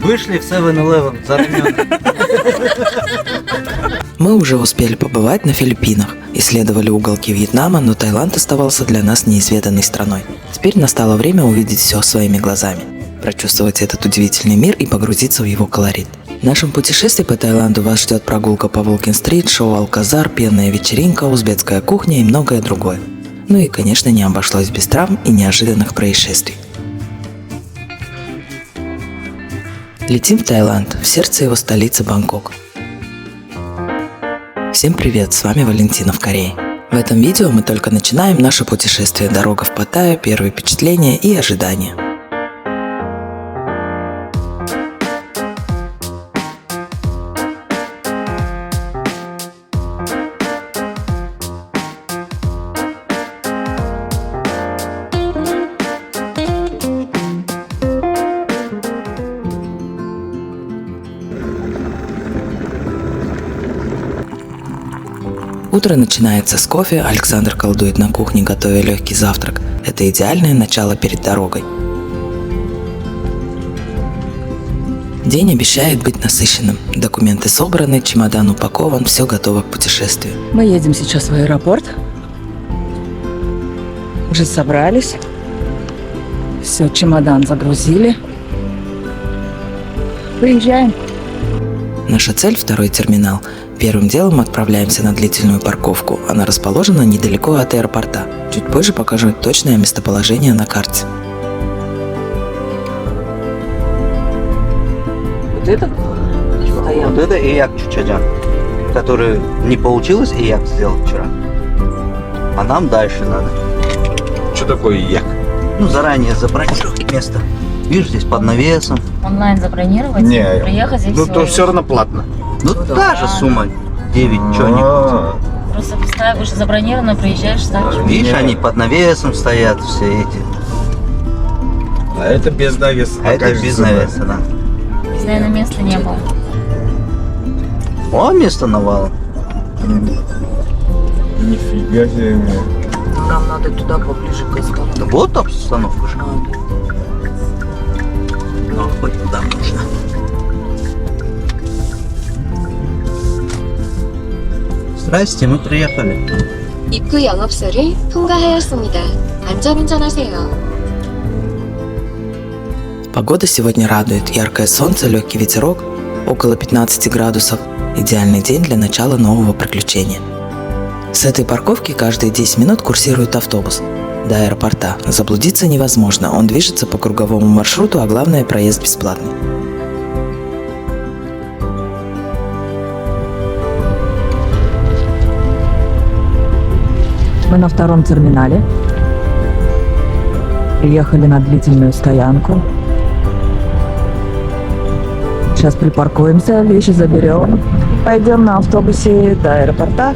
Вышли в 7-Eleven за рамен. Мы уже успели побывать на Филиппинах, исследовали уголки Вьетнама, но Таиланд оставался для нас неизведанной страной. Теперь настало время увидеть все своими глазами, прочувствовать этот удивительный мир и погрузиться в его колорит. В нашем путешествии по Таиланду вас ждет прогулка по Волкин-стрит, шоу Алказар, пенная вечеринка, узбекская кухня и многое другое. Ну и, конечно, не обошлось без травм и неожиданных происшествий. Летим в Таиланд, в сердце его столицы Бангкок. Всем привет, с вами Валентина в Корее. В этом видео мы только начинаем наше путешествие, дорога в Паттайю, первые впечатления и ожидания. Утро начинается с кофе, Александр колдует на кухне, готовя легкий завтрак. Это идеальное начало перед дорогой. День обещает быть насыщенным. Документы собраны, чемодан упакован, все готово к путешествию. Мы едем сейчас в аэропорт. Уже собрались. Все, чемодан загрузили. Приезжаем. Наша цель – второй терминал. Первым делом отправляемся на длительную парковку. Она расположена недалеко от аэропорта. Чуть позже покажу точное местоположение на карте. Вот это? Вот это Ияк Чучаджан, который не получилось Ияк сделал вчера. А нам дальше надо. Что такое як? Ну, заранее забронировать место. Видишь, здесь под навесом. Онлайн забронировать, Не, приехать здесь. ну то все равно платно. Ну, та же сумма 9 что-нибудь. А, Просто ставишь забронировано, приезжаешь, ставишь. Видишь, Не. они под навесом стоят, все эти. А это без навеса. А это Покажи без цену. навеса, да. Здесь, наверное, места не было. О, место навалом. Нифига себе. Нам надо туда поближе к остановке. Да вот остановка же. Ну, хоть куда нужно. Здрасте, мы приехали. 입구 영업소를 통과하였습니다. 안전운전하세요. Погода сегодня радует. Яркое солнце, легкий ветерок, около 15 градусов. Идеальный день для начала нового приключения. С этой парковки каждые 10 минут курсирует автобус до аэропорта. Заблудиться невозможно, он движется по круговому маршруту, а главное, проезд бесплатный. Мы на втором терминале. Приехали на длительную стоянку. Сейчас припаркуемся, вещи заберем. Пойдем на автобусе до аэропорта.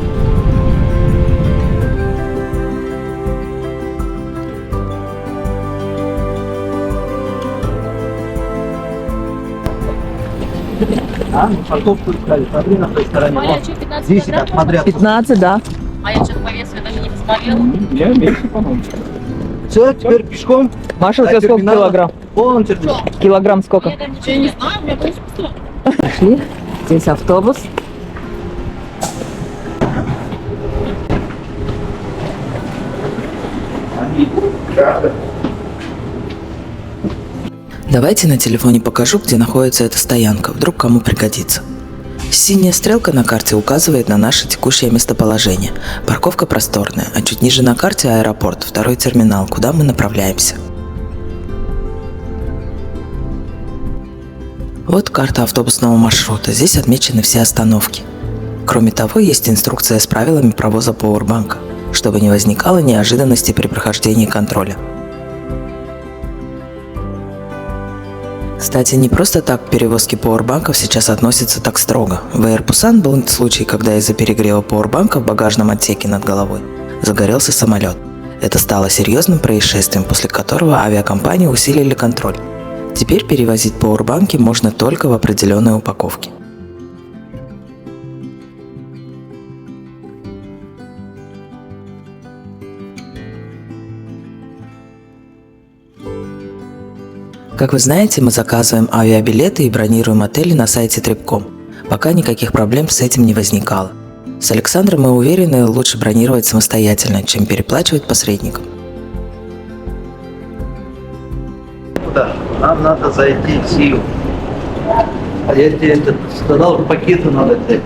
Парковку искали, смотри на той стороне. 10 как подряд. 15, да. А я что-то по весу я даже не посмотрела. Я меньше, по-моему. Все, теперь пешком. Маша, у До тебя сколько терминала. килограмм? Вон терминал. Килограмм сколько? Я там ничего не знаю, у меня просто Пошли. Здесь автобус. Давайте на телефоне покажу, где находится эта стоянка, вдруг кому пригодится. Синяя стрелка на карте указывает на наше текущее местоположение. Парковка просторная, а чуть ниже на карте аэропорт, второй терминал, куда мы направляемся. Вот карта автобусного маршрута, здесь отмечены все остановки. Кроме того, есть инструкция с правилами провоза пауэрбанка, чтобы не возникало неожиданностей при прохождении контроля. Кстати, не просто так к перевозке пауэрбанков сейчас относятся так строго. В Air Busan был случай, когда из-за перегрева пауэрбанка в багажном отсеке над головой загорелся самолет. Это стало серьезным происшествием, после которого авиакомпании усилили контроль. Теперь перевозить пауэрбанки можно только в определенной упаковке. Как вы знаете, мы заказываем авиабилеты и бронируем отели на сайте Trip.com. Пока никаких проблем с этим не возникало. С Александром мы уверены, лучше бронировать самостоятельно, чем переплачивать посредникам. Да, нам надо зайти в СИУ. А я тебе сказал, пакеты надо взять.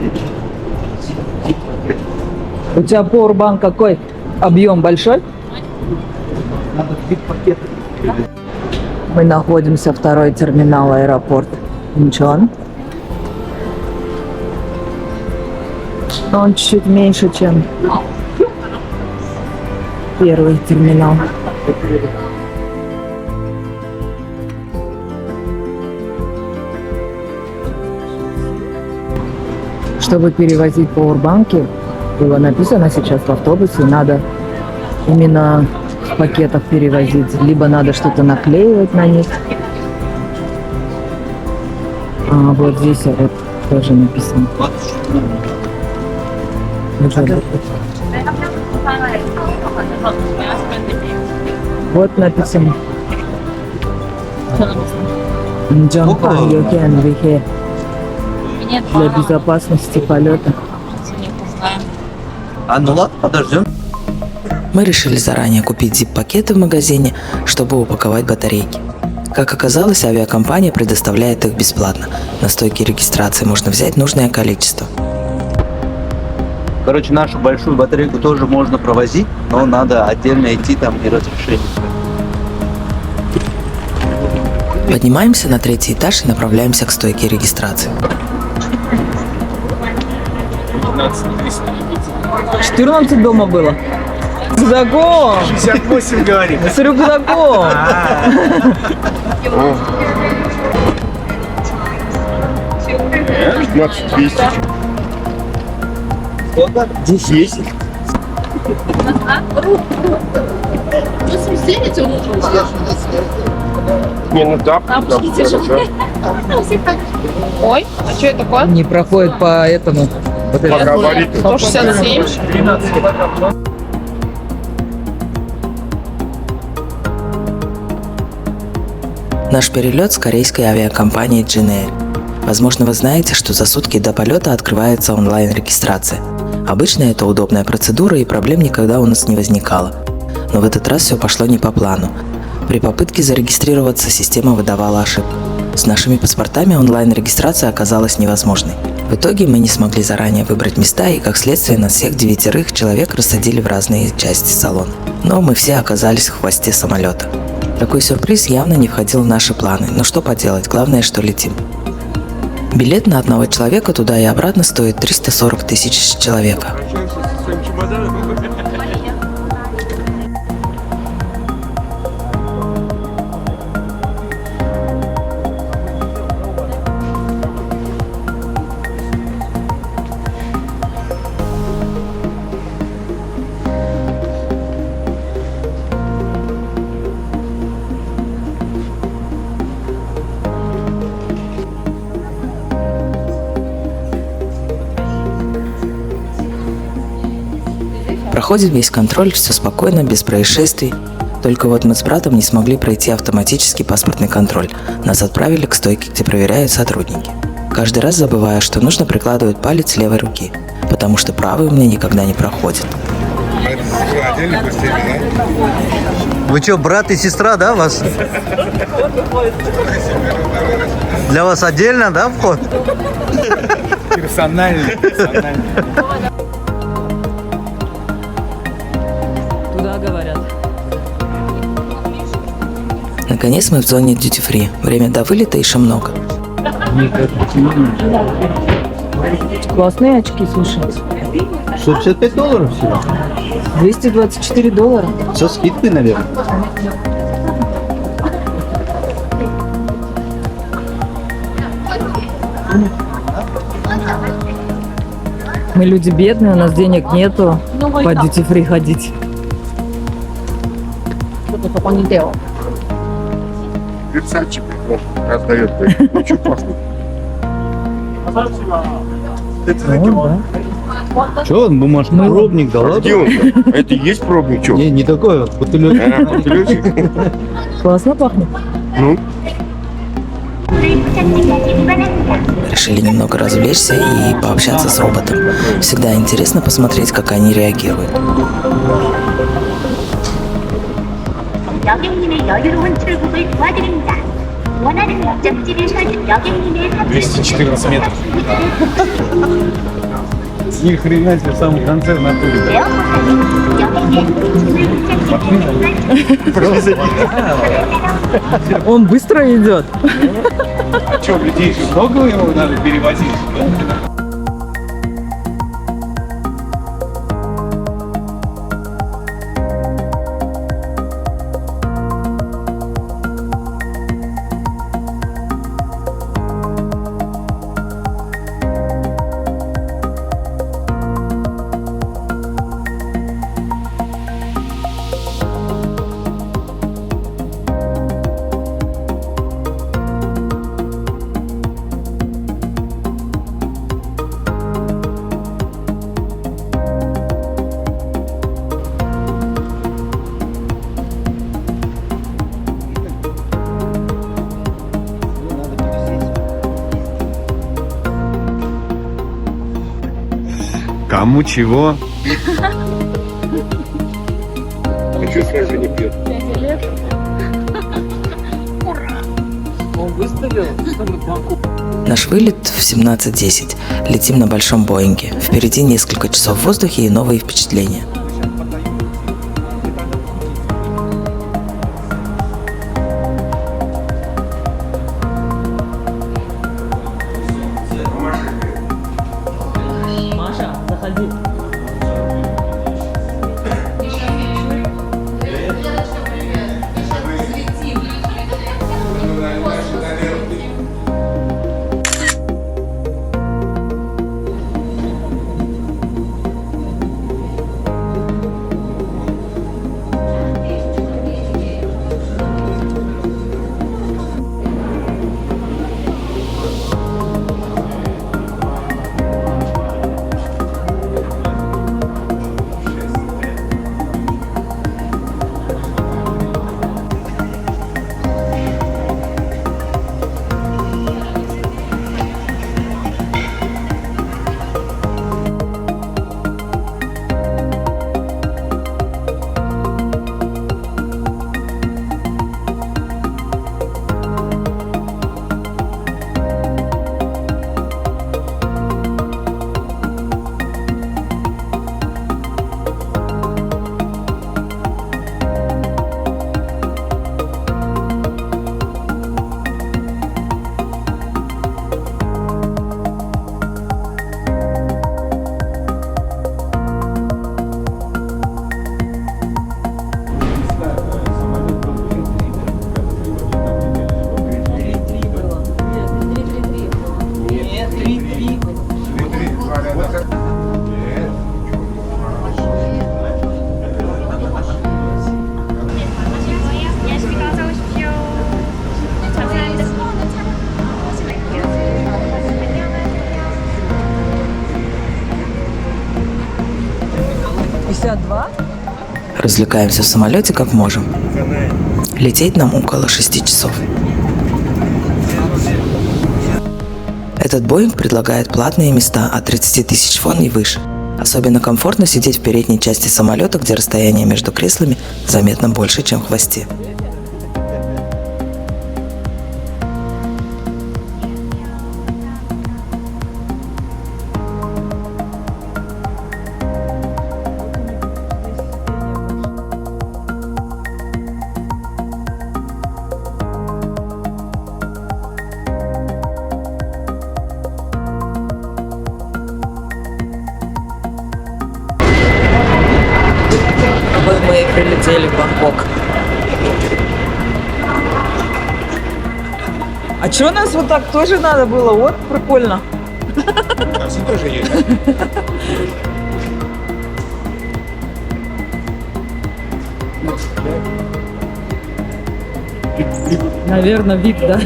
У тебя Powerbank какой? Объем большой? Надо 3 пакета. Мы находимся второй терминал аэропорт Инчхон. Он чуть меньше, чем первый терминал. Чтобы перевозить пауэрбанки, было написано сейчас в автобусе, надо именно в пакетах перевозить. Либо надо что-то наклеивать на них. А вот здесь вот тоже написано. Вот написано. Джампан Йокен Вихе. Нет, Для безопасности полета. А ну ладно, подождем. Мы решили заранее купить zip-пакеты в магазине, чтобы упаковать батарейки. Как оказалось, авиакомпания предоставляет их бесплатно. На стойке регистрации можно взять нужное количество. Короче, нашу большую батарейку тоже можно провозить, но надо отдельно идти там и разрешение. Поднимаемся на 3-й этаж и направляемся к стойке регистрации. 14 дома было. С рюкзаком! 68 говорит. С рюкзаком! 15-200. Сколько? 10. Не, ну да. Ой, а что это такое? Не проходит по этому. Вот По это. габариту. 167. Наш перелет с корейской авиакомпанией Jin Air. Возможно, вы знаете, что за сутки до полета открывается онлайн-регистрация. Обычно это удобная процедура и проблем никогда у нас не возникало. Но в этот раз все пошло не по плану. При попытке зарегистрироваться система выдавала ошибку. С нашими паспортами онлайн-регистрация оказалась невозможной. В итоге мы не смогли заранее выбрать места и, как следствие, нас всех 9 человек рассадили в разные части салона. Но мы все оказались в хвосте самолета. Такой сюрприз явно не входил в наши планы, но что поделать, главное, что летим. Билет на одного человека туда и обратно стоит 340 тысяч с человека. Проходим весь контроль, все спокойно, без происшествий. Только вот мы с братом не смогли пройти автоматический паспортный контроль. Нас отправили к стойке, где проверяют сотрудники. Каждый раз забываю, что нужно прикладывать палец левой руки, потому что правый у меня никогда не проходит. Вы что, брат и сестра, да, вас? Для вас отдельно, да, вход? Персональный. Туда говорят. Наконец мы в зоне duty free. Время до вылета еще много. Классные очки, слушай. $155 всего. $224. Со скидкой, наверное. Мы люди бедные, у нас денег нету по duty free ходить. Версачи раздает. Ничего пахнет. Ну, да. Че он, бумажный пробник, да ладно? Где он? Это и есть пробник, что? Не такой вот, бутылек. Бутылечек. Классно пахнет. Ну, Решили немного развлечься и пообщаться с роботом. Всегда интересно посмотреть, как они реагируют. 여객님의 여유로운 출국을 도와드립니다. 원하는 목적지를 여객님의 214 метров. Ни хрена себе в самом конце в натуре. Он быстро идет. А что, людей же много его надо перевозить? Кому чего? А что сразу не пьет? Наш вылет в 17:10. Летим на большом Боинге. Впереди несколько часов в воздухе и новые впечатления. Маша, заходи. 안녕하십니까. 어서 오십시오. 감사합니다. 안녕하세요. 52? Развлекаемся в самолете как можем. Лететь нам около 6 часов. Этот Боинг предлагает платные места от 30 тысяч вон и выше. Особенно комфортно сидеть в передней части самолета, где расстояние между креслами заметно больше, чем в хвосте. Вот мы и прилетели в Бангкок. А что нас вот так тоже надо было? Вот, прикольно. Такси тоже есть. Наверное, VIP, да?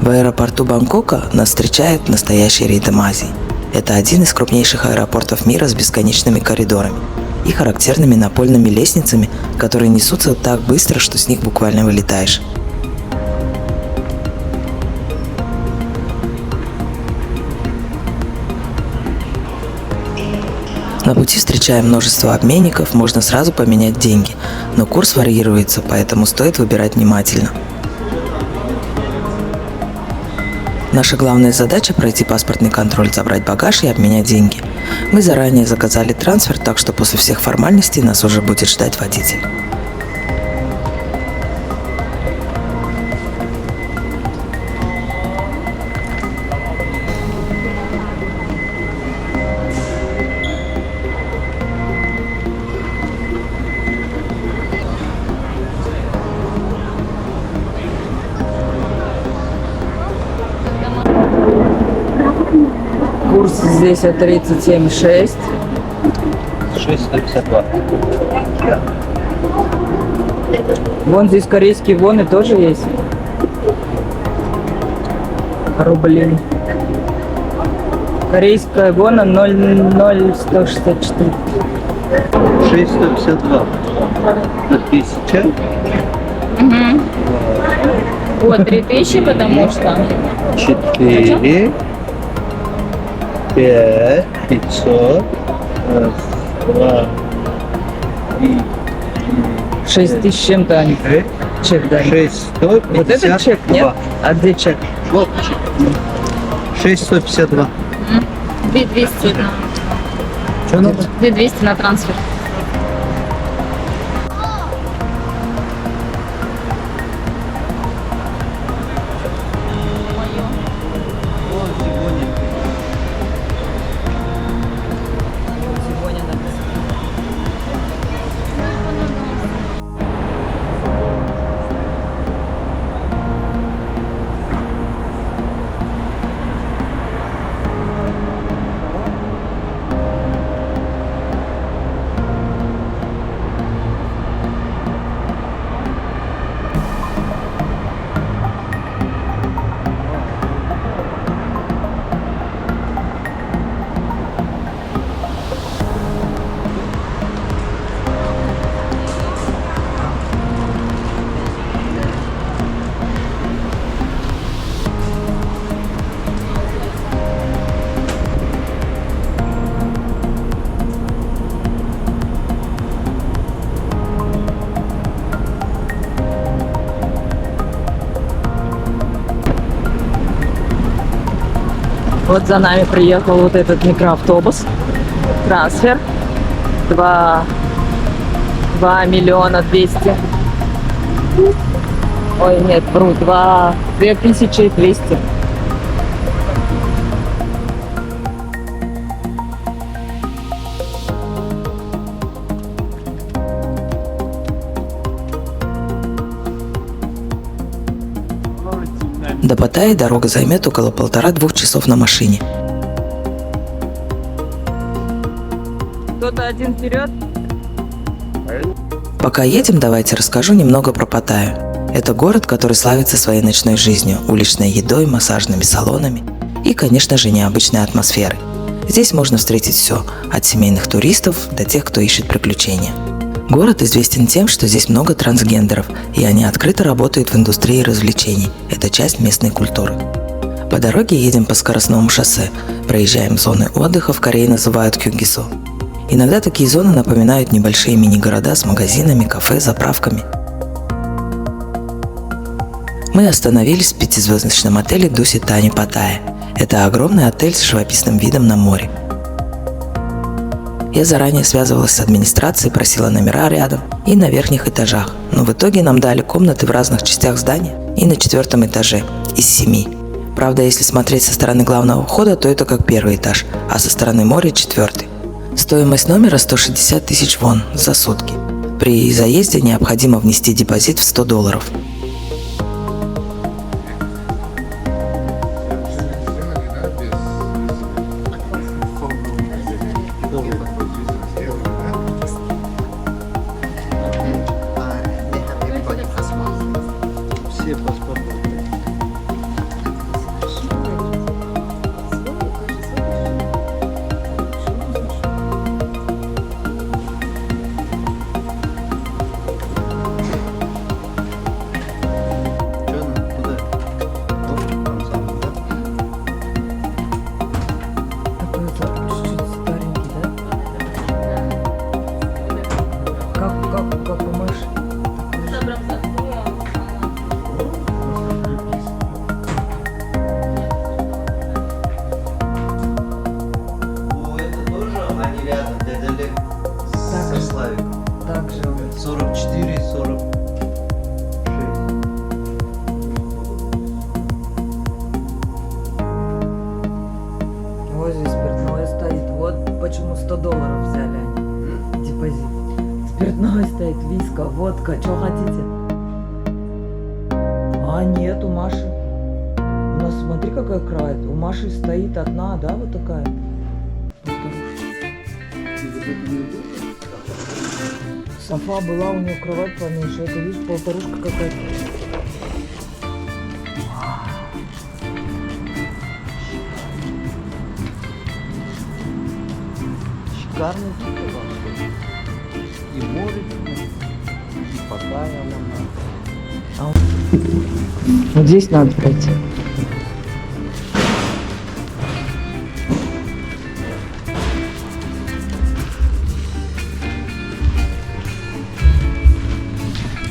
В аэропорту Бангкока нас встречает настоящий ритм Азии. Это один из крупнейших аэропортов мира с бесконечными коридорами и характерными напольными лестницами, которые несутся так быстро, что с них буквально вылетаешь. На пути встречаем множество обменников, можно сразу поменять деньги, но курс варьируется, поэтому стоит выбирать внимательно. Наша главная задача – пройти паспортный контроль, забрать багаж и обменять деньги. Мы заранее заказали трансфер, так что после всех формальностей нас уже будет ждать водитель. Курс здесь от 37,6. 652. Вон здесь корейские воны тоже есть. Рубли. Корейская вона 0,0164. 652. 1000. Вот 3000, потому что 4. 5. 500. 2. 6 тысяч с чем-то они. Чек дали. 652. Вот это чек, нет? А где чек? Вот чек. 6152. 2200 Что надо? 2200 на трансфер. Вот за нами приехал вот этот микроавтобус. Трансфер. 2 миллиона 200. Ой, нет, вру, 2200. До Паттайи дорога займет около 1,5-2 часов на машине. Кто-то один вперед. Пока едем, давайте расскажу немного про Паттайю. Это город, который славится своей ночной жизнью, уличной едой, массажными салонами и, конечно же, необычной атмосферой. Здесь можно встретить все, от семейных туристов до тех, кто ищет приключения. Город известен тем, что здесь много трансгендеров, и они открыто работают в индустрии развлечений. Это часть местной культуры. По дороге едем по скоростному шоссе, проезжаем зоны отдыха, в Корее называют кюнгисо. Иногда такие зоны напоминают небольшие мини-города с магазинами, кафе, заправками. Мы остановились в 5-звездочном отеле Дуси Тани Паттайя. Это огромный отель с живописным видом на море. Я заранее связывалась с администрацией, просила номера рядом и на верхних этажах, но в итоге нам дали комнаты в разных частях здания и на 4 этаже из 7. Правда, если смотреть со стороны главного входа, то это как 1 этаж, а со стороны моря 4. Стоимость номера 160 тысяч вон за сутки. При заезде необходимо внести депозит в $100. Все паспорты. Виска, водка, что хотите? А, нет, у Маши. У нас, смотри, какая кровать. У Маши стоит одна, да, вот такая. Софа была, у нее кровать поменьше. Это, видишь, полторушка какая-то. Шикарный вид вообще. И море, и Паттайя вон. Вот здесь надо пройти.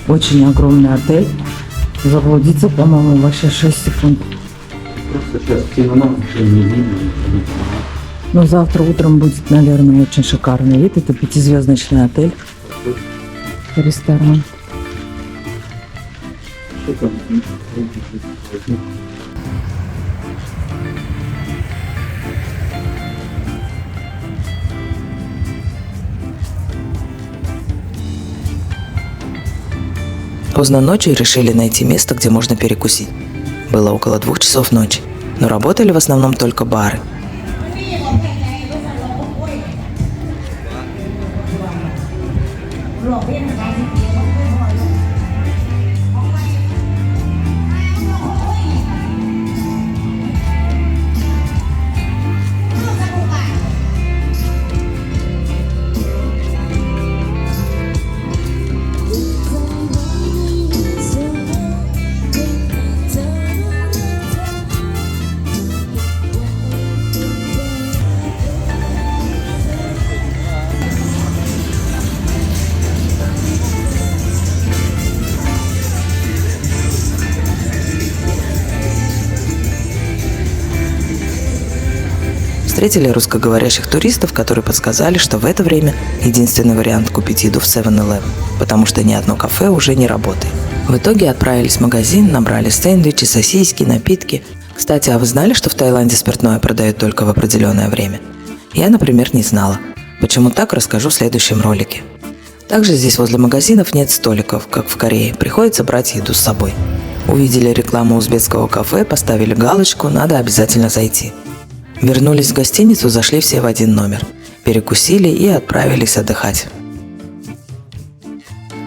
Очень огромный отель. Заблудиться, по-моему, вообще 6 секунд. Просто сейчас темно, ничего не видно. Но завтра утром будет, наверное, очень шикарный вид. Это 5-звездочный отель. Ресторан. Что там? Поздно ночью решили найти место, где можно перекусить. Было около 2 часов ночи, но работали в основном только бары. Встретили русскоговорящих туристов, которые подсказали, что в это время единственный вариант купить еду в 7-Eleven, потому что ни одно кафе уже не работает. В итоге отправились в магазин, набрали сэндвичи, сосиски, напитки. Кстати, а вы знали, что в Таиланде спиртное продают только в определенное время? Я, например, не знала. Почему так, расскажу в следующем ролике. Также здесь возле магазинов нет столиков, как в Корее, приходится брать еду с собой. Увидели рекламу узбекского кафе, поставили галочку, надо обязательно зайти. Вернулись в гостиницу, зашли все в один номер, перекусили и отправились отдыхать.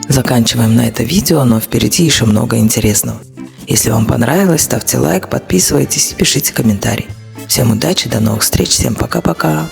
Заканчиваем на это видео, но впереди еще много интересного. Если вам понравилось, ставьте лайк, подписывайтесь и пишите комментарий. Всем удачи, до новых встреч, всем пока-пока!